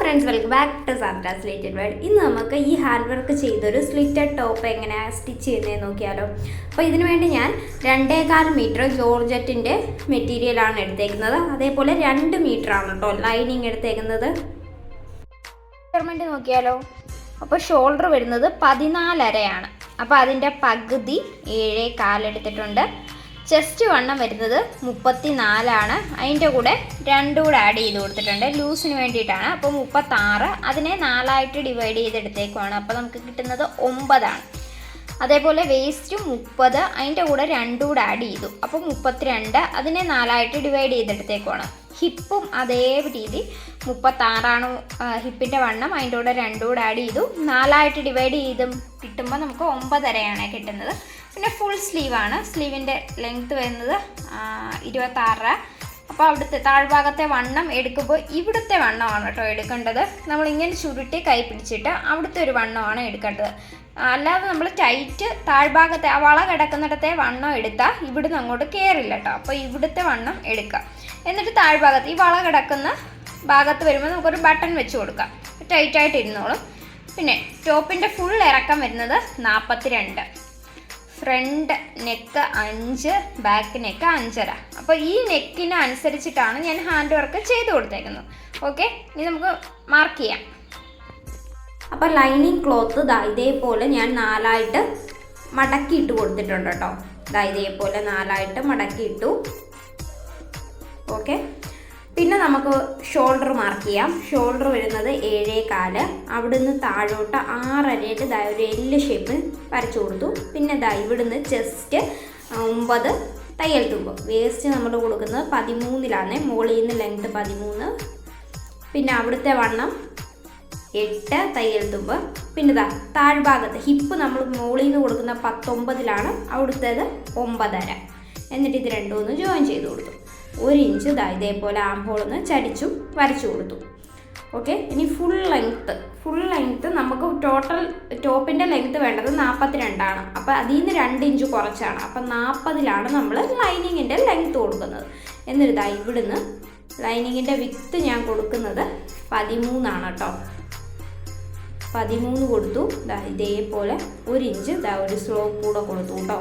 Friends, welcome back to Sandra's related world. ഇന്ന് നമുക്ക് ഈ ഹാൻഡ് വർക്ക് ചെയ്തൊരു സ്ലിറ്റഡ് ടോപ്പ് എങ്ങനെയാണ് സ്റ്റിച്ച് ചെയ്യുന്നതെന്ന് നോക്കിയാലോ. അപ്പോൾ ഇതിനു വേണ്ടി ഞാൻ 2.25 മീറ്റർ ജോർജറ്റിൻ്റെ മെറ്റീരിയലാണ് എടുത്തേക്കുന്നത്. അതേപോലെ 2 മീറ്ററാണ് കേട്ടോ ലൈനിങ് എടുത്തേക്കുന്നത്. മെഷർമെൻറ്റ് നോക്കിയാലോ. അപ്പോൾ ഷോൾഡർ വരുന്നത് 14.5 അപ്പോൾ അതിൻ്റെ പകുതി 7.25 എടുത്തിട്ടുണ്ട്. ചെസ്റ്റ് വണ്ണം വരുന്നത് 34. അതിൻ്റെ കൂടെ 2 കൂടെ ആഡ് ചെയ്ത് കൊടുത്തിട്ടുണ്ട് ലൂസിന് വേണ്ടിയിട്ടാണ്. അപ്പോൾ 36. അതിനെ 4 ഡിവൈഡ് ചെയ്തെടുത്തേക്കുവാണ്. അപ്പോൾ നമുക്ക് കിട്ടുന്നത് 9. അതേപോലെ വേസ്റ്റ് 30. അതിൻ്റെ കൂടെ 2 കൂടെ ആഡ് ചെയ്തു. അപ്പോൾ 32. അതിനെ 4 ഡിവൈഡ് ചെയ്തെടുത്തേക്കുവാണ്. ഹിപ്പും അതേ രീതി 36 ഹിപ്പിൻ്റെ വണ്ണം. അതിൻ്റെ കൂടെ 2 കൂടെ ആഡ് ചെയ്തു. 4 ഡിവൈഡ് ചെയ്തും കിട്ടുമ്പോൾ നമുക്ക് 9.5 കിട്ടുന്നത്. പിന്നെ ഫുൾ സ്ലീവാണ്. സ്ലീവിൻ്റെ ലെങ്ത്ത് വരുന്നത് 26. അപ്പോൾ അവിടുത്തെ താഴ്ഭാഗത്തെ വണ്ണം എടുക്കുമ്പോൾ ഇവിടുത്തെ വണ്ണമാണ് കേട്ടോ എടുക്കേണ്ടത്. നമ്മളിങ്ങനെ ചുരുട്ടി കൈ പിടിച്ചിട്ട് അവിടുത്തെ ഒരു വണ്ണമാണ് എടുക്കേണ്ടത്. അല്ലാതെ നമ്മൾ ടൈറ്റ് താഴ്ഭാഗത്തെ ആ വള കിടക്കുന്നിടത്തെ വണ്ണം എടുത്താൽ ഇവിടുന്ന് അങ്ങോട്ട് കയറില്ല കേട്ടോ. അപ്പോൾ ഇവിടുത്തെ വണ്ണം എടുക്കുക. എന്നിട്ട് താഴ്ഭാഗത്ത് ഈ വള കിടക്കുന്ന ഭാഗത്ത് വരുമ്പോൾ നമുക്കൊരു ബട്ടൺ വെച്ച് കൊടുക്കാം. ടൈറ്റായിട്ട് ഇരുന്നോളും. പിന്നെ ടോപ്പിൻ്റെ ഫുൾ ഇറക്കം വരുന്നത് 42. Front neck 5, back neck 5.5. അപ്പോൾ ഈ നെക്കിന് അനുസരിച്ചിട്ടാണ് ഞാൻ ഹാൻഡ് വർക്ക് ചെയ്ത് കൊടുത്തേക്കുന്നത്. ഓക്കെ, ഇനി നമുക്ക് മാർക്ക് ചെയ്യാം. അപ്പോൾ ലൈനിങ് ക്ലോത്ത് ഇതേപോലെ ഞാൻ 4 മടക്കിയിട്ട് കൊടുത്തിട്ടുണ്ട് കേട്ടോ. ഇതേപോലെ 4 മടക്കിയിട്ടു. ഓക്കെ, പിന്നെ നമുക്ക് ഷോൾഡർ മാർക്ക് ചെയ്യാം. ഷോൾഡർ വരുന്നത് 7.25. അവിടുന്ന് താഴോട്ട് 6.5 ഒരു എല്ല് ഷേപ്പ് വരച്ചു കൊടുത്തു. പിന്നെ ഇവിടുന്ന് ചെസ്റ്റ് 9 തയ്യൽ തുമ്പ്. വേസ്റ്റ് നമ്മൾ കൊടുക്കുന്നത് 13. മുകളിൽ നിന്ന് ലെങ്ത്ത് 13. പിന്നെ അവിടുത്തെ വണ്ണം 8 തയ്യൽ തുമ്പ്. പിന്നെ താഴ്ഭാഗത്ത് ഹിപ്പ് നമ്മൾ മുകളിൽ നിന്ന് കൊടുക്കുന്ന 19. അവിടുത്തേത് 9.5. എന്നിട്ട് ഇത് രണ്ടും ഒന്ന് ജോയിൻ ചെയ്ത് കൊടുത്തു. 1 ഇഞ്ച് ഇതേപോലെ ആംഹോളൊന്ന് ചരിച്ചു വരച്ചു കൊടുത്തു. ഓക്കെ, ഇനി ഫുൾ ലെങ്ത്ത് നമുക്ക് ടോട്ടൽ ടോപ്പിൻ്റെ ലെങ്ത്ത് വേണ്ടത് 42. അപ്പോൾ അതിൽ നിന്ന് 2 ഇഞ്ച് കുറച്ചാണ്. അപ്പം 40 നമ്മൾ ലൈനിങ്ങിൻ്റെ ലെങ്ത്ത് കൊടുക്കുന്നത്. എന്നിട്ട് ഇവിടുന്ന് ലൈനിങ്ങിൻ്റെ വിത്ത് ഞാൻ കൊടുക്കുന്നത് 13 കേട്ടോ. 13 കൊടുത്തു. ഇതേപോലെ 1 ഇഞ്ച് ഒരു സ്ലോപ്പ് കൂടെ കൊടുത്തു കേട്ടോ.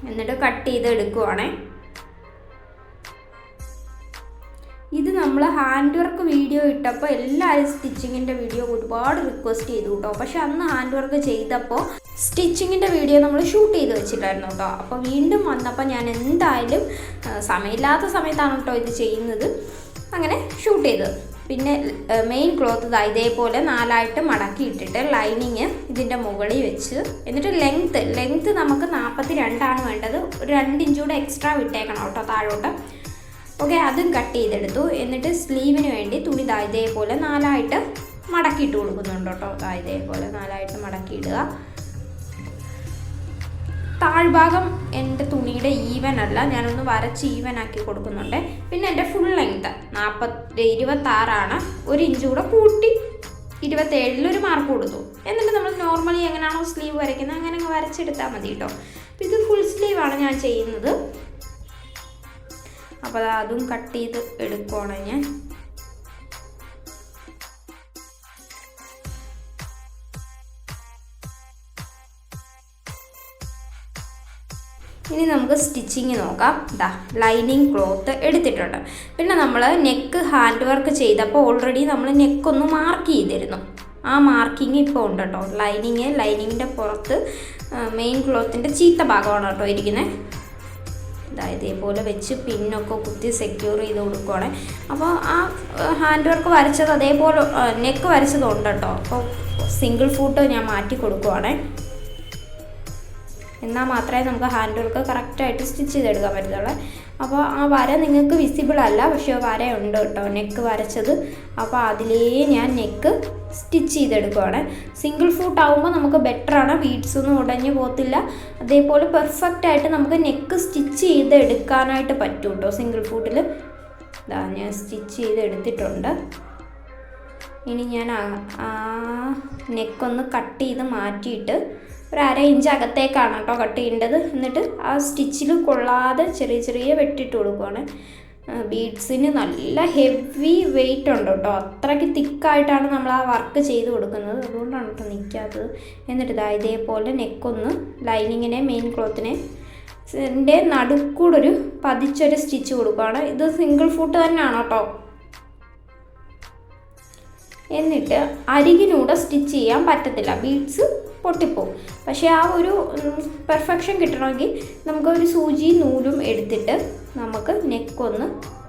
എന്നിട്ട് കട്ട് ചെയ്ത് എടുക്കുവാണേ. ഇത് നമ്മൾ ഹാൻഡ് വർക്ക് വീഡിയോ ഇട്ടപ്പോൾ എല്ലാവരും സ്റ്റിച്ചിങ്ങിൻ്റെ വീഡിയോ ഒരുപാട് റിക്വസ്റ്റ് ചെയ്തു കേട്ടോ. പക്ഷെ അന്ന് ഹാൻഡ് വർക്ക് ചെയ്തപ്പോൾ സ്റ്റിച്ചിങ്ങിൻ്റെ വീഡിയോ നമ്മൾ ഷൂട്ട് ചെയ്ത് വെച്ചിട്ടായിരുന്നു കേട്ടോ. അപ്പോൾ വീണ്ടും വന്നപ്പോൾ ഞാൻ എന്തായാലും സമയമില്ലാത്ത സമയത്താണ് കേട്ടോ ഇത് ചെയ്യുന്നത്. അങ്ങനെ ഷൂട്ട് ചെയ്തത്. പിന്നെ മെയിൻ ക്ലോത്ത് ഇതേപോലെ 4 മടക്കി ഇട്ടിട്ട് ലൈനിങ് ഇതിൻ്റെ മുകളിൽ വെച്ച് എന്നിട്ട് ലെങ്ത്ത് നമുക്ക് 42 വേണ്ടത്. ഒരു 2 ഇഞ്ച് കൂടെ എക്സ്ട്രാ വിട്ടേക്കണം കേട്ടോ താഴോട്ട്. ഓക്കെ, അതും കട്ട് ചെയ്തെടുത്തു. എന്നിട്ട് സ്ലീവിന് വേണ്ടി തുണി ഇതേപോലെ 4 മടക്കിയിട്ട് കൊടുക്കുന്നുണ്ട് കേട്ടോ. ഇതേപോലെ 4 മടക്കിയിടുക. താഴ്ഭാഗം എൻ്റെ തുണിയുടെ ഈവൻ അല്ല, ഞാനൊന്ന് വരച്ച് ഈവൻ ആക്കി കൊടുക്കുന്നുണ്ട്. പിന്നെ എൻ്റെ ഫുൾ ലെങ്ത്ത് 26. 1 ഇഞ്ച് കൂടെ കൂട്ടി 27 ഒരു മാർക്ക് കൊടുത്തു. എന്നിട്ട് നമ്മൾ നോർമലി എങ്ങനെയാണോ സ്ലീവ് വരയ്ക്കുന്നത് അങ്ങനെ വരച്ചെടുത്താൽ മതി കേട്ടോ. ഇത് ഫുൾ സ്ലീവാണ് ഞാൻ ചെയ്യുന്നത്. അപ്പോൾ അതും കട്ട് ചെയ്ത് എടുക്കുവാണ് ഞാൻ. ഇനി നമുക്ക് സ്റ്റിച്ചിങ് നോക്കാം. ലൈനിങ് ക്ലോത്ത് എടുത്തിട്ടുണ്ട്. പിന്നെ നമ്മൾ നെക്ക് ഹാൻഡ് വർക്ക് ചെയ്തപ്പോൾ ഓൾറെഡി നമ്മൾ നെക്കൊന്ന് മാർക്ക് ചെയ്തിരുന്നു. ആ മാർക്കിങ് ഇപ്പോൾ ഉണ്ട് കേട്ടോ. ലൈനിങ്ങിൻ്റെ പുറത്ത് മെയിൻ ക്ലോത്തിൻ്റെ ചീത്ത ഭാഗമാണ് കേട്ടോ ഇരിക്കുന്നത്. ഇതേപോലെ വെച്ച് പിന്നൊക്കെ കുത്തി സെക്യൂർ ചെയ്ത് കൊടുക്കുവാണ്. അപ്പോൾ ആ ഹാൻഡ് വർക്ക് വരച്ചത് അതേപോലെ നെക്ക് വരച്ചതുണ്ട് കേട്ടോ. അപ്പോൾ സിംഗിൾ ഫൂട്ട് ഞാൻ മാറ്റി കൊടുക്കുവാണേ. എന്നാൽ മാത്രമേ നമുക്ക് ഹാൻഡ് വർക്ക് കറക്റ്റായിട്ട് സ്റ്റിച്ച് ചെയ്തെടുക്കാൻ പറ്റത്തുള്ളൂ. അപ്പോൾ ആ വര നിങ്ങൾക്ക് വിസിബിൾ അല്ല, പക്ഷേ വരയുണ്ട് കേട്ടോ നെക്ക് വരച്ചത്. അപ്പോൾ അതിലേ ഞാൻ നെക്ക് സ്റ്റിച്ച് ചെയ്തെടുക്കുവാണ്. സിംഗിൾ ഫൂട്ട് ആകുമ്പോൾ നമുക്ക് ബെറ്ററാണ്. ബീഡ്സൊന്നും ഉടഞ്ഞു പോകത്തില്ല. അതേപോലെ പെർഫെക്റ്റായിട്ട് നമുക്ക് നെക്ക് സ്റ്റിച്ച് ചെയ്തെടുക്കാനായിട്ട് പറ്റും കേട്ടോ സിംഗിൾ ഫൂട്ടിൽ. ഞാൻ സ്റ്റിച്ച് ചെയ്തെടുത്തിട്ടുണ്ട്. ഇനി ഞാൻ നെക്കൊന്ന് കട്ട് ചെയ്ത് മാറ്റിയിട്ട് ഒരു 1/2 ഇഞ്ച് അകത്തേക്കാണ് കേട്ടോ കട്ട് ചെയ്യേണ്ടത്. എന്നിട്ട് ആ സ്റ്റിച്ചിൽ കൊള്ളാതെ ചെറിയ വെട്ടിട്ട് കൊടുക്കുവാണ്. ബീഡ്സിന് നല്ല ഹെവി വെയിറ്റ് ഉണ്ട് കേട്ടോ. അത്രയ്ക്ക് തിക്കായിട്ടാണ് നമ്മൾ ആ വർക്ക് ചെയ്ത് കൊടുക്കുന്നത്. അതുകൊണ്ടാണ് കേട്ടോ നിൽക്കാത്തത്. എന്നിട്ട് ഇതേപോലെ നെക്കൊന്ന് ലൈനിങ്ങിനെ മെയിൻ ക്ലോത്തിനെ നടുക്കൂടൊരു പതിച്ചൊരു സ്റ്റിച്ച് കൊടുക്കുകയാണ്. ഇത് സിംഗിൾ ഫുട്ട് തന്നെയാണ് കേട്ടോ. എന്നിട്ട് അരികിലൂടെ സ്റ്റിച്ച് ചെയ്യാൻ പറ്റത്തില്ല, ബീഡ്സ് പൊട്ടിപ്പോവും. പക്ഷേ ആ ഒരു പെർഫെക്ഷൻ കിട്ടണമെങ്കിൽ നമുക്കൊരു സൂചി നൂലും എടുത്തിട്ട് നമുക്ക് നെക്കൊന്ന്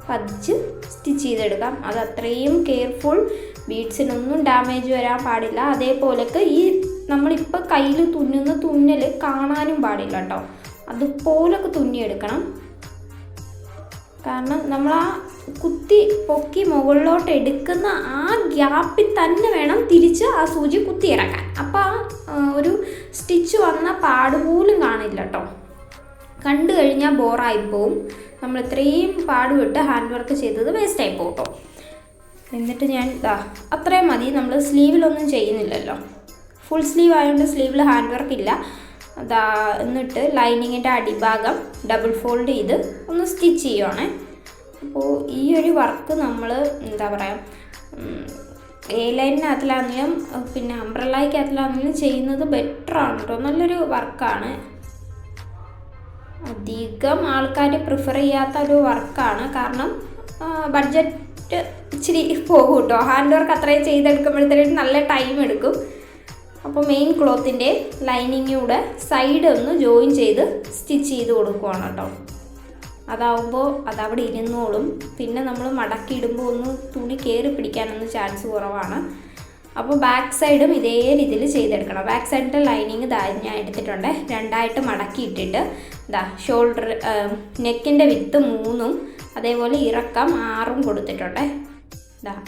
പതിച്ച് സ്റ്റിച്ച് ചെയ്തെടുക്കാം. അത് അത്രയും കെയർഫുൾ, ബീഡ്സിനൊന്നും ഡാമേജ് വരാൻ പാടില്ല. അതേപോലൊക്കെ ഈ നമ്മളിപ്പോൾ കയ്യിൽ തുന്നുന്ന തുന്നൽ കാണാനും പാടില്ല കേട്ടോ. അതുപോലൊക്കെ തുന്നിയെടുക്കണം. കാരണം നമ്മൾ ആ കുത്തി പൊക്കി മുകളിലോട്ട് എടുക്കുന്ന ആ ഗ്യാപ്പിൽ തന്നെ വേണം തിരിച്ച് ആ സൂചി കുത്തി ഇറക്കാൻ. അപ്പോൾ ആ ഒരു സ്റ്റിച്ച് വന്ന പാടുപോലും കാണില്ല കേട്ടോ. കണ്ടു കഴിഞ്ഞാൽ ബോറായിപ്പോവും. നമ്മൾ ഇത്രയും പാടുവിട്ട് ഹാൻഡ് വർക്ക് ചെയ്തത് വേസ്റ്റായി പോകും കേട്ടോ. എന്നിട്ട് ഞാൻ അത്രയും മതി. നമ്മൾ സ്ലീവിലൊന്നും ചെയ്യുന്നില്ലല്ലോ, ഫുൾ സ്ലീവ് ആയതുകൊണ്ട് സ്ലീവിൽ ഹാൻഡ് വർക്ക് ഇല്ല. എന്നിട്ട് ലൈനിങ്ങിൻ്റെ അടിഭാഗം ഡബിൾ ഫോൾഡ് ചെയ്ത് ഒന്ന് സ്റ്റിച്ച് ചെയ്യുവാണേ. അപ്പോൾ ഈ ഒരു വർക്ക് നമ്മൾ എന്താ പറയുക, എ ലൈനിനകത്തിലാണെങ്കിലും പിന്നെ അംബ്രല്ലയ്ക്കകത്തിലാണെങ്കിലും ചെയ്യുന്നത് ബെറ്ററാണ് കേട്ടോ. നല്ലൊരു വർക്കാണ്. അധികം ആൾക്കാർ പ്രിഫർ ചെയ്യാത്ത ഒരു വർക്കാണ്. കാരണം ബഡ്ജറ്റ് ഇച്ചിരി പോകും കേട്ടോ. ഹാൻഡ് വർക്ക് അത്രയും ചെയ്തെടുക്കുമ്പോഴത്തേക്കും നല്ല ടൈം എടുക്കും. അപ്പോൾ മെയിൻ ക്ലോത്തിൻ്റെ ലൈനിങ്ങിലൂടെ സൈഡ് ഒന്ന് ജോയിൻ ചെയ്ത് സ്റ്റിച്ച് ചെയ്ത് കൊടുക്കുവാണ് കേട്ടോ. അതാവുമ്പോൾ അതവിടെ ഇരുന്നോളും. പിന്നെ നമ്മൾ മടക്കിയിടുമ്പോൾ ഒന്ന് തുണി കയറി പിടിക്കാനൊന്നും ചാൻസ് കുറവാണ്. അപ്പോൾ ബാക്ക് സൈഡും ഇതേ രീതിയിൽ ചെയ്തെടുക്കണം. ബാക്ക് സൈഡിൻ്റെ ലൈനിങ് ഞാൻ എടുത്തിട്ടുണ്ട്. രണ്ടായിട്ട് മടക്കിയിട്ടിട്ട് ഷോൾഡർ നെക്കിൻ്റെ വിത്ത് 3ഉം അതേപോലെ ഇറക്കം 6ഉം കൊടുത്തിട്ടുണ്ട്.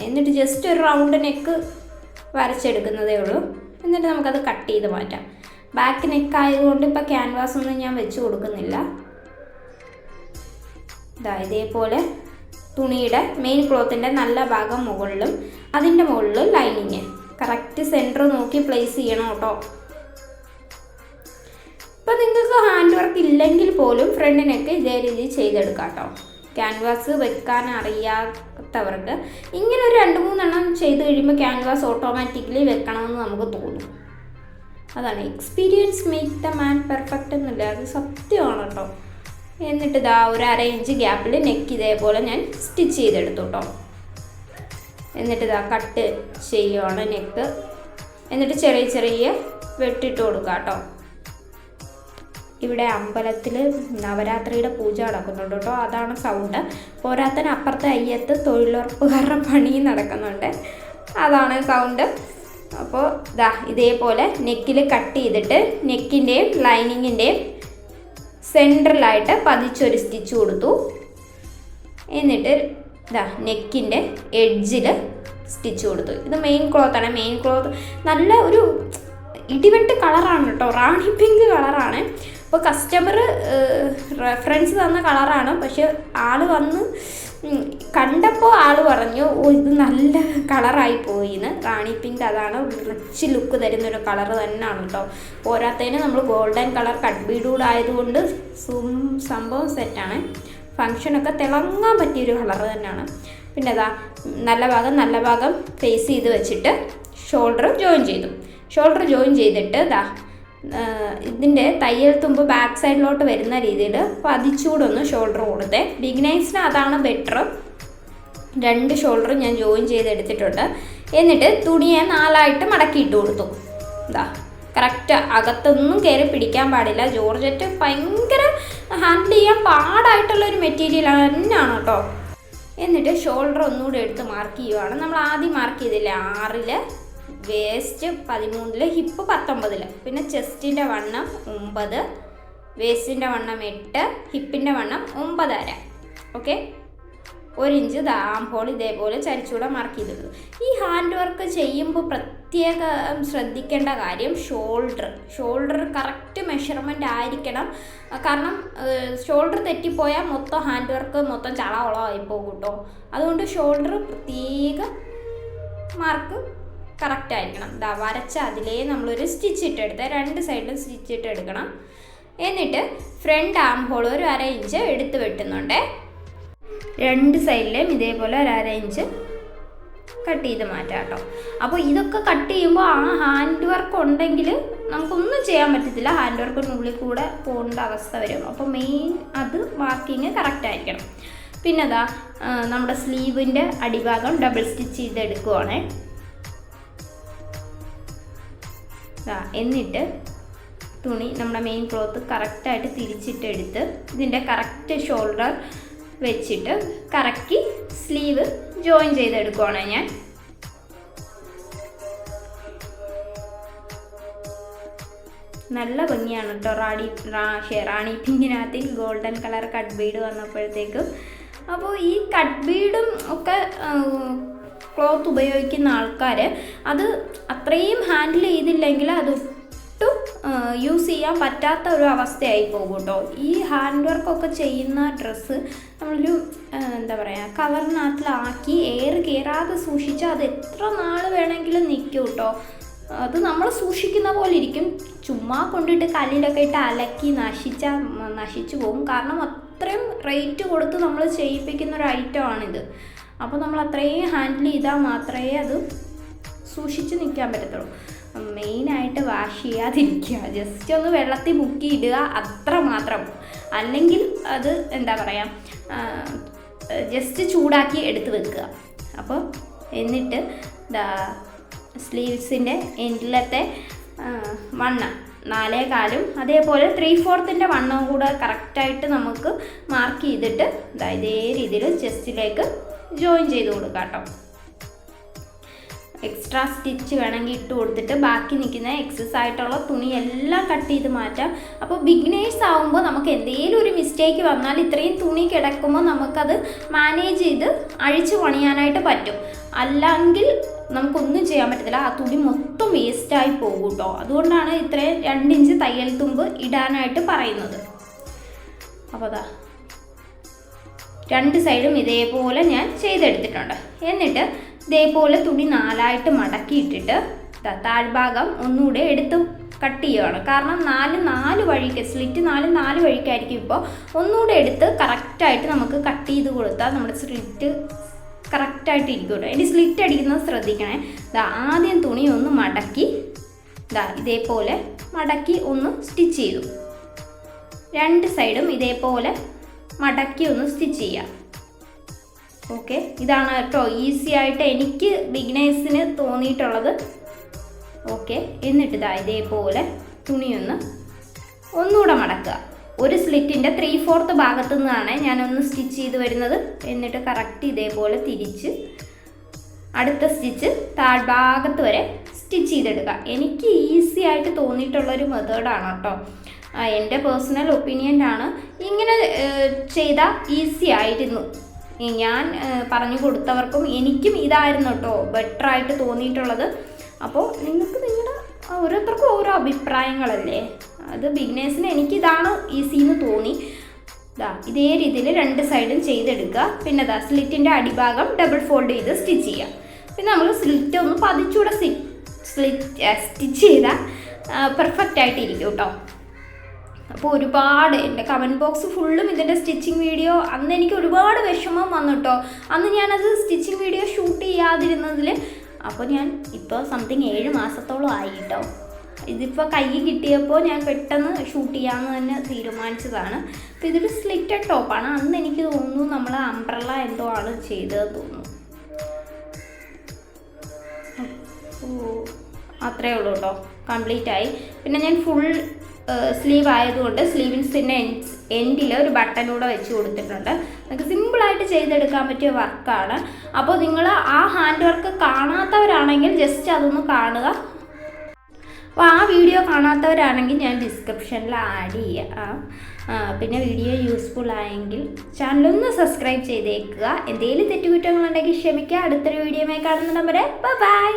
എന്നിട്ട് ജസ്റ്റ് ഒരു റൗണ്ട് നെക്ക് വരച്ചെടുക്കുന്നതേ ഉള്ളൂ. എന്നിട്ട് നമുക്കത് കട്ട് ചെയ്ത് മാറ്റാം. ബാക്ക് നെക്ക് ആയതുകൊണ്ട് ഇപ്പോൾ ക്യാൻവാസ് ഒന്നും ഞാൻ വെച്ച് കൊടുക്കുന്നില്ല. ഇതേപോലെ തുണിയുടെ മെയിൻ ക്ലോത്തിൻ്റെ നല്ല ഭാഗം മുകളിലും അതിൻ്റെ മുകളിലും ലൈനിങ് കറക്റ്റ് സെൻറ്റർ നോക്കി പ്ലേസ് ചെയ്യണം കേട്ടോ. ഇപ്പോൾ നിങ്ങൾക്ക് ഹാൻഡ് വർക്ക് ഇല്ലെങ്കിൽ പോലും ഫ്രണ്ടിനൊക്കെ ഇതേ രീതിയിൽ ചെയ്തെടുക്കാം കേട്ടോ. ക്യാൻവാസ് വെക്കാൻ അറിയാത്തവർക്ക് ഇങ്ങനെ ഒരു 2-3 എണ്ണം ചെയ്ത് കഴിയുമ്പോൾ ക്യാൻവാസ് ഓട്ടോമാറ്റിക്കലി വെക്കണമെന്ന് നമുക്ക് തോന്നും. അതാണ് experience make the man perfect എന്നില്ല, അത് സത്യമാണ് കേട്ടോ. എന്നിട്ട് ഒരു 1/2 ഇഞ്ച് ഗ്യാപ്പിൽ നെക്ക് ഇതേപോലെ ഞാൻ സ്റ്റിച്ച് ചെയ്തെടുത്തു കേട്ടോ. എന്നിട്ട് കട്ട് ചെയ്യുവാണ് നെക്ക്. എന്നിട്ട് ചെറിയ ചെറിയ വെട്ടിട്ട് കൊടുക്കുക കേട്ടോ. ഇവിടെ അമ്പലത്തിൽ നവരാത്രിയുടെ പൂജ നടക്കുന്നുണ്ട് കേട്ടോ. അതാണ് സൗണ്ട്. പോരാത്തന് അപ്പുറത്തെ അയ്യത്ത് തൊഴിലുറപ്പുകാരുടെ പണി നടക്കുന്നുണ്ട്, അതാണ് സൗണ്ട്. അപ്പോൾ ഇതേപോലെ നെക്കിൽ കട്ട് ചെയ്തിട്ട് നെക്കിൻ്റെയും ലൈനിങ്ങിൻ്റെയും സെൻട്രലായിട്ട് പതിച്ചൊരു സ്റ്റിച്ച് കൊടുത്തു. എന്നിട്ട് നെക്കിൻ്റെ എഡ്ജിൽ സ്റ്റിച്ച് കൊടുത്തു. ഇത് മെയിൻ ക്ലോത്താണ്. മെയിൻ ക്ലോത്ത് നല്ല ഒരു ഇടിവെട്ട് കളറാണ് കേട്ടോ, റാണി പിങ്ക് കളറാണ്. അപ്പോൾ കസ്റ്റമർ റെഫറൻസ് തന്ന കളറാണ്. പക്ഷെ ആൾ വന്ന് കണ്ടപ്പോൾ ആൾ പറഞ്ഞു ഇത് നല്ല കളറായി പോയിന്ന്. റാണി പിങ്ക് അതാണ് റിച്ച് ലുക്ക് തരുന്നൊരു കളർ തന്നെയാണ് കേട്ടോ. പോരാത്തതിന് നമ്മൾ ഗോൾഡൻ കളർ കട്ട് ബീഡൂടെ ആയതുകൊണ്ട് സംഭവം സെറ്റാണ്. ഫങ്ഷനൊക്കെ തിളങ്ങാൻ പറ്റിയൊരു കളർ തന്നെയാണ്. പിന്നെ നല്ല ഭാഗം ഫേസ് ചെയ്ത് വെച്ചിട്ട് ഷോൾഡർ ജോയിൻ ചെയ്തു. ഷോൾഡർ ജോയിൻ ചെയ്തിട്ട് ഇതിൻ്റെ തയ്യൽ തുമ്പ് ബാക്ക് സൈഡിലോട്ട് വരുന്ന രീതിയിൽ പതിച്ചുകൂടെ ഒന്ന് ഷോൾഡർ കൊടുത്തേ. ബിഗിനേഴ്സിന് അതാണ് ബെറ്റർ. 2 ഷോൾഡർ ഞാൻ ജോയിൻ ചെയ്തെടുത്തിട്ടുണ്ട്. എന്നിട്ട് തുണിയെ 4ആയിട്ട് മടക്കിയിട്ട് കൊടുത്തു. കറക്റ്റ് അകത്തൊന്നും കയറി പിടിക്കാൻ പാടില്ല. ജോർജറ്റ് ഭയങ്കര ഹാൻഡിൽ ചെയ്യാൻ പാടായിട്ടുള്ളൊരു മെറ്റീരിയൽ തന്നെയാണ് കേട്ടോ. എന്നിട്ട് ഷോൾഡർ ഒന്നുകൂടെ എടുത്ത് മാർക്ക് ചെയ്യുവാണ്. നമ്മൾ ആദ്യം മാർക്ക് ചെയ്തില്ലേ 6-ൽ, വേസ്റ്റ് 13-ൽ, ഹിപ്പ് 19-ൽ, പിന്നെ ചെസ്റ്റിൻ്റെ വണ്ണം 9, വേസ്റ്റിൻ്റെ വണ്ണം 8, ഹിപ്പിൻ്റെ വണ്ണം 9.5. ഓക്കെ, 1 ഇഞ്ച് ആം ഹോൾ ഇതേപോലെ ചരിച്ചുകൂടെ മാർക്ക് ചെയ്തിട്ടുള്ളൂ. ഈ ഹാൻഡ് വർക്ക് ചെയ്യുമ്പോൾ പ്രത്യേകം ശ്രദ്ധിക്കേണ്ട കാര്യം ഷോൾഡർ കറക്റ്റ് മെഷർമെൻ്റ് ആയിരിക്കണം. കാരണം ഷോൾഡർ തെറ്റിപ്പോയാൽ മൊത്തം ഹാൻഡ് വർക്ക് മൊത്തം ചളവളമായി പോകും കേട്ടോ. അതുകൊണ്ട് ഷോൾഡർ പ്രത്യേക മാർക്ക് കറക്റ്റ് ആയിരിക്കണം. വരച്ച അതിലേ നമ്മളൊരു സ്റ്റിച്ച് ഇട്ടെടുത്ത് 2 സൈഡിലും സ്റ്റിച്ച് ഇട്ടെടുക്കണം. എന്നിട്ട് ഫ്രണ്ട് ആം ഹോൾ ഒരു 1/2 ഇഞ്ച് എടുത്ത് വെട്ടുന്നുണ്ട്. രണ്ട് സൈഡിലേയും ഇതേപോലെ ഒരു 1/2 ഇഞ്ച് കട്ട് ചെയ്ത് മാറ്റാം കേട്ടോ. അപ്പോൾ ഇതൊക്കെ കട്ട് ചെയ്യുമ്പോൾ ആ ഹാൻഡ് വർക്ക് ഉണ്ടെങ്കിൽ നമുക്കൊന്നും ചെയ്യാൻ പറ്റത്തില്ല, ഹാൻഡ് വർക്കിനുള്ളിൽ കൂടെ പോകേണ്ട അവസ്ഥ വരും. അപ്പോൾ മെയിൻ അത് മാർക്കിങ് കറക്റ്റ് ആയിരിക്കണം. പിന്നെ അതാ നമ്മുടെ സ്ലീവിൻ്റെ അടിഭാഗം ഡബിൾ സ്റ്റിച്ച് ചെയ്തെടുക്കുവാണേ. എന്നിട്ട് തുണി നമ്മുടെ മെയിൻ ക്ലോത്ത് കറക്റ്റായിട്ട് തിരിച്ചിട്ടെടുത്ത് ഇതിൻ്റെ കറക്റ്റ് ഷോൾഡർ വെച്ചിട്ട് കറക്കി സ്ലീവ് ജോയിൻ ചെയ്തെടുക്കുവാണ് ഞാൻ. നല്ല ഭംഗിയാണ് കേട്ടോ റാണി പിങ്കിനകത്ത് ഗോൾഡൻ കളർ കട്ട് ബീഡ് വന്നപ്പോഴത്തേക്കും. അപ്പോൾ ഈ കട്ട് ബീഡും ഒക്കെ ക്ലോത്ത് ഉപയോഗിക്കുന്ന ആൾക്കാർ അത് അത്രയും ഹാൻഡിൽ ചെയ്തില്ലെങ്കിൽ അതൊട്ടും യൂസ് ചെയ്യാൻ പറ്റാത്ത ഒരു അവസ്ഥയായി പോകും കേട്ടോ. ഈ ഹാൻഡ് വർക്കൊക്കെ ചെയ്യുന്ന ഡ്രസ്സ് നമ്മളൊരു എന്താ പറയുക കവറിനകത്തിലാക്കി എയർ കയറാതെ സൂക്ഷിച്ചാൽ അത് എത്ര നാൾ വേണമെങ്കിലും നിൽക്കും കേട്ടോ. അത് നമ്മൾ സൂക്ഷിക്കുന്ന പോലെ ഇരിക്കും. ചുമ്മാ കൊണ്ടിട്ട് കല്ലിലൊക്കെ ഇട്ട് അലക്കി നശിച്ചു പോകും. കാരണം അത്രയും റേറ്റ് കൊടുത്ത് നമ്മൾ ചെയ്യിപ്പിക്കുന്ന ഒരു ഐറ്റമാണിത്. അപ്പോൾ നമ്മൾ അത്രയും ഹാൻഡിൽ ചെയ്താൽ മാത്രമേ അത് സൂക്ഷിച്ച് നിൽക്കാൻ പറ്റത്തുള്ളൂ. മെയിനായിട്ട് വാഷ് ചെയ്യാതിരിക്കുക, ജസ്റ്റ് ഒന്ന് വെള്ളത്തിൽ മുക്കിയിടുക, അത്ര മാത്രം. അല്ലെങ്കിൽ അത് എന്താ പറയുക ജസ്റ്റ് ചൂടാക്കി എടുത്ത് വെക്കുക. അപ്പോൾ എന്നിട്ട് സ്ലീവ്സിൻ്റെ എൻഡിലത്തെ വണ്ണം 4.25 അതേപോലെ 3/4 വണ്ണവും കൂടെ കറക്റ്റായിട്ട് നമുക്ക് മാർക്ക് ചെയ്തിട്ട് ഇതേ രീതിയിൽ ചെസ്റ്റിലേക്ക് ജോയിൻ ചെയ്ത് കൊടുക്കാം കേട്ടോ. എക്സ്ട്രാ സ്റ്റിച്ച് വേണമെങ്കിൽ ഇട്ട് കൊടുത്തിട്ട് ബാക്കി നിൽക്കുന്ന എക്സസ് ആയിട്ടുള്ള തുണിയെല്ലാം കട്ട് ചെയ്ത് മാറ്റാം. അപ്പോൾ ബിഗിനേഴ്സ് ആകുമ്പോൾ നമുക്ക് എന്തെങ്കിലും ഒരു മിസ്റ്റേക്ക് വന്നാൽ ഇത്രയും തുണി കിടക്കുമ്പോൾ നമുക്കത് മാനേജ് ചെയ്ത് അഴിച്ച് പണിയാനായിട്ട് പറ്റും. അല്ലെങ്കിൽ നമുക്കൊന്നും ചെയ്യാൻ പറ്റത്തില്ല, ആ തുണി മൊത്തം വേസ്റ്റായി പോകും കേട്ടോ. അതുകൊണ്ടാണ് ഇത്രയും 2 ഇഞ്ച് തയ്യൽ തുമ്പ് ഇടാനായിട്ട് പറയുന്നത്. അപ്പോൾ അതാ 2 സൈഡും ഇതേപോലെ ഞാൻ ചെയ്തെടുത്തിട്ടുണ്ട്. എന്നിട്ട് ഇതേപോലെ തുണി 4ആയിട്ട് മടക്കിയിട്ടിട്ട് താഴ്ഭാഗം ഒന്നുകൂടെ എടുത്ത് കട്ട് ചെയ്യുകയാണ്. കാരണം 4 വഴിക്ക് സ്ലിറ്റ് 4 വഴിക്കായിരിക്കും. ഇപ്പോൾ ഒന്നുകൂടെ എടുത്ത് കറക്റ്റായിട്ട് നമുക്ക് കട്ട് ചെയ്ത് കൊടുത്താൽ നമ്മുടെ സ്ലിറ്റ് കറക്റ്റായിട്ട് ഇരിക്കും കേട്ടോ. ഇനി സ്ലിറ്റ് അടിക്കുന്നത് ശ്രദ്ധിക്കണേ. ആദ്യം തുണി ഒന്ന് മടക്കി ഇതേപോലെ മടക്കി ഒന്ന് സ്റ്റിച്ച് ചെയ്തു. 2 സൈഡും ഇതേപോലെ മടക്കി ഒന്ന് സ്റ്റിച്ച് ചെയ്യാം. ഓക്കെ, ഇതാണ് കേട്ടോ ഈസി ആയിട്ട് എനിക്ക് ബിഗിനേഴ്സിന് തോന്നിയിട്ടുള്ളത്. ഓക്കെ, എന്നിട്ട് ഇതേപോലെ തുണിയൊന്ന് ഒന്നുകൂടെ മടക്കുക. ഒരു സ്ലിറ്റിൻ്റെ 3/4 ഭാഗത്തു നിന്നാണ് ഞാനൊന്ന് സ്റ്റിച്ച് ചെയ്ത് വരുന്നത്. എന്നിട്ട് കറക്റ്റ് ഇതേപോലെ തിരിച്ച് അടുത്ത സ്റ്റിച്ച് താഴ്ഭാഗത്ത് വരെ സ്റ്റിച്ച് ചെയ്തെടുക്കുക. എനിക്ക് ഈസി ആയിട്ട് തോന്നിയിട്ടുള്ളൊരു മെത്തേഡാണ് കേട്ടോ. എൻ്റെ പേഴ്സണൽ ഒപ്പീനിയനാണ്. ഇങ്ങനെ ചെയ്താൽ ഈസി ആയിരുന്നു. ഞാൻ പറഞ്ഞു കൊടുത്തവർക്കും എനിക്കും ഇതായിരുന്നു കേട്ടോ ബെറ്ററായിട്ട് തോന്നിയിട്ടുള്ളത്. അപ്പോൾ നിങ്ങൾക്ക് നിങ്ങളുടെ ഓരോരുത്തർക്കും ഓരോ അഭിപ്രായങ്ങളല്ലേ. അത് ബിഗിനേഴ്സിന് എനിക്കിതാണ് ഈസിന്ന് തോന്നി. ഇതേ രീതിയിൽ 2 സൈഡും ചെയ്തെടുക്കുക. പിന്നെ സ്ലിറ്റിൻ്റെ അടിഭാഗം ഡബിൾ ഫോൾഡ് ചെയ്ത് സ്റ്റിച്ച് ചെയ്യുക. പിന്നെ നമ്മൾ സ്ലിറ്റ് ഒന്ന് പതിച്ചൂടെ സ്റ്റിച്ച് ചെയ്താൽ പെർഫെക്റ്റ് ആയിട്ട് ഇരിക്കും കേട്ടോ. അപ്പോൾ ഒരുപാട് എൻ്റെ കമൻറ്റ് ബോക്സ് ഫുള്ളും ഇതിൻ്റെ സ്റ്റിച്ചിങ് വീഡിയോ അന്ന് എനിക്ക് ഒരുപാട് വിഷമം വന്നു കേട്ടോ. അന്ന് ഞാനത് സ്റ്റിച്ചിങ് വീഡിയോ ഷൂട്ട് ചെയ്യാതിരുന്നതിൽ. അപ്പോൾ ഞാൻ ഇപ്പോൾ സംതിങ് 7 മാസത്തോളം ആയി കേട്ടോ. ഇതിപ്പോൾ കൈ കിട്ടിയപ്പോൾ ഞാൻ പെട്ടെന്ന് ഷൂട്ട് ചെയ്യാമെന്ന് തന്നെ തീരുമാനിച്ചതാണ്. അപ്പോൾ ഇതൊരു സ്ലിറ്റഡ് ടോപ്പാണ്. അന്ന് എനിക്ക് തോന്നുന്നു നമ്മൾ അംബ്രല്ല എന്തോ ആണ് ചെയ്തതെന്ന് തോന്നുന്നു. അത്രയേ ഉള്ളൂ കേട്ടോ, കംപ്ലീറ്റ് ആയി. പിന്നെ ഞാൻ ഫുൾ സ്ലീവ് ആയതുകൊണ്ട് സ്ലീവിൻസിൻ്റെ എൻഡിൽ ഒരു ബട്ടൺ കൂടെ വെച്ച് കൊടുത്തിട്ടുണ്ട്. നിങ്ങൾക്ക് സിമ്പിളായിട്ട് ചെയ്തെടുക്കാൻ പറ്റിയ വർക്കാണ്. അപ്പോൾ നിങ്ങൾ ആ ഹാൻഡ് വർക്ക് കാണാത്തവരാണെങ്കിൽ ജസ്റ്റ് അതൊന്ന് കാണുക. അപ്പോൾ ആ വീഡിയോ കാണാത്തവരാണെങ്കിൽ ഞാൻ ഡിസ്ക്രിപ്ഷനിൽ ആഡ് ചെയ്യാം. പിന്നെ വീഡിയോ യൂസ്ഫുൾ ആയെങ്കിൽ ചാനലൊന്ന് സബ്സ്ക്രൈബ് ചെയ്തേക്കുക. എന്തെങ്കിലും തെറ്റുകുറ്റങ്ങളുണ്ടെങ്കിൽ ക്ഷമിക്കുക. അടുത്തൊരു വീഡിയോയുമായി കാണുന്ന നമ്പർ ബൈ.